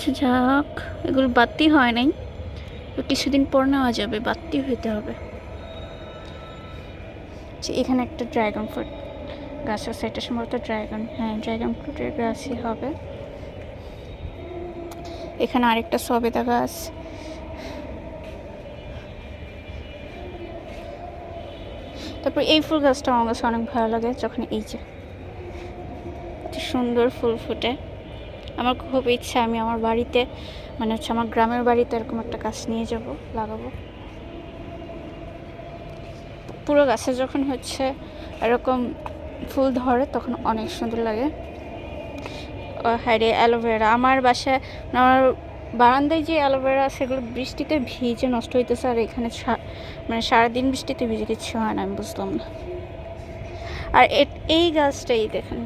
আচ্ছা যাক, এগুলো বাতি হয় নাই, কিছুদিন পর নেওয়া যাবে, বাতি হইতে হবে। এখানে একটা ড্রাগন ফ্রুট গাছ আছে, এটা সম্ভবত ড্রাগন ফ্রুটের গাছই হবে। এখানে আরেকটা সবেদা গাছ, তারপর এই ফুল গাছটা আমার কাছে অনেক ভালো লাগে, যখন এই যে সুন্দর ফুল ফুটে। আমার খুব ইচ্ছা আমি আমার বাড়িতে, মানে হচ্ছে আমার গ্রামের বাড়িতে এরকম একটা গাছ নিয়ে যাব, লাগাবো। পুরো গাছে যখন হচ্ছে এরকম ফুল ধরে তখন অনেক সুন্দর লাগে। হাইরে অ্যালোভেরা আমার বাসায়, আমার বারান্দায় যে অ্যালোভেরা সেগুলো বৃষ্টিতে ভিজে নষ্ট হইতেছে, আর এখানে মানে সারাদিন বৃষ্টিতে ভিজে কিচ্ছু হয় না, আমি বুঝলাম না। আর এই গাছটাই দেখেন,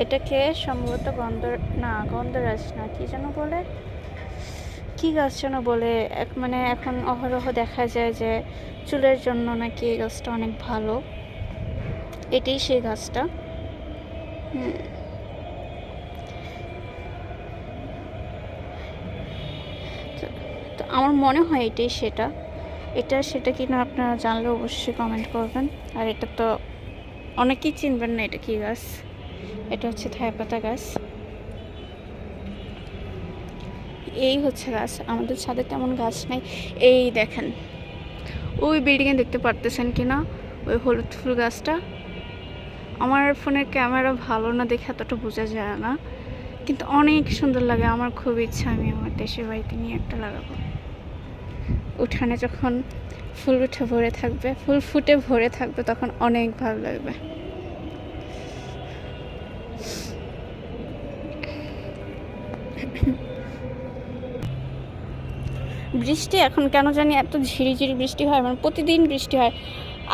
এটাকে সম্ভবত গন্ধরাজ না কি যেন বলে, কি গাছ যেন বলে, মানে এখন অহরহ দেখা যায় যে চুলের জন্য নাকি এই গাছটা অনেক ভালো। এটাই সেই গাছটা। তো আমার মনে হয় এটাই সেটা কিনা আপনারা জানলে অবশ্যই কমেন্ট করবেন। আর এটা তো অনেকেই চিনবেন না, এটা কি গাছ, এটা হচ্ছে থাইপাতা গাছ। এই হচ্ছে গাছ, আমাদের ছাদে তেমন গাছ নাই। এই দেখেন ওই বিল্ডিংয়ে দেখতে পারতেছেন কিনা ওই হলুদ ফুল গাছটা। আমার ফোনের ক্যামেরা ভালো না দেখে এতটা বোঝা যায় না, কিন্তু অনেক সুন্দর লাগে। আমার খুব ইচ্ছা আমি আমার দেশের বাড়িতে নিয়ে একটা লাগাবো। উঠানে যখন ফুল ফুটে ভরে থাকবে তখন অনেক ভালো লাগবে। বৃষ্টি এখন কেন জানি এত ঝিরিঝিরি বৃষ্টি হয়, মানে প্রতিদিন বৃষ্টি হয়,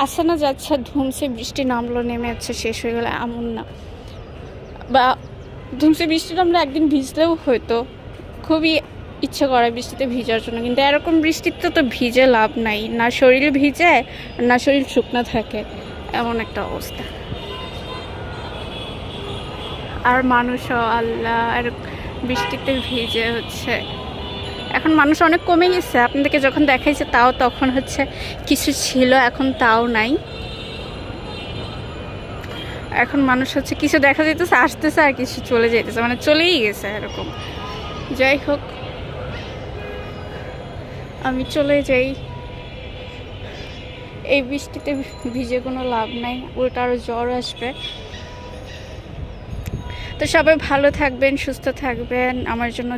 আসে না যাচ্ছে, ধুমসে বৃষ্টি নামলো, নেমে যাচ্ছে, শেষ হয়ে গেলে এমন না। বা ধুমসে বৃষ্টি নামলে একদিন ভিজলেও হয়তো, খুবই ইচ্ছে করে বৃষ্টিতে ভিজার জন্য, কিন্তু এরকম বৃষ্টিতে তো ভিজে লাভ নাই, না শরীর ভিজে না শরীর শুকনো থাকে, এমন একটা অবস্থা। আর মানুষও আল্লাহ আর বৃষ্টিতে ভিজে হচ্ছে। এখন মানুষ অনেক কমে গেছে, আপনাদেরকে যখন দেখাইছে তাও তখন হচ্ছে কিছু ছিল, এখন তাও নাই। এখন মানুষ হচ্ছে কিছু দেখা যেতেছে আসতেছে, আর কিছু চলে যেতেছে, মানে চলেই গেছে এরকম। যাই হোক, আমি চলে যাই, এই বৃষ্টিতে ভিজে কোনো লাভ নাই, উল্টা আরও জ্বর আসবে। তো সবাই ভালো থাকবেন, সুস্থ থাকবেন, আমার জন্য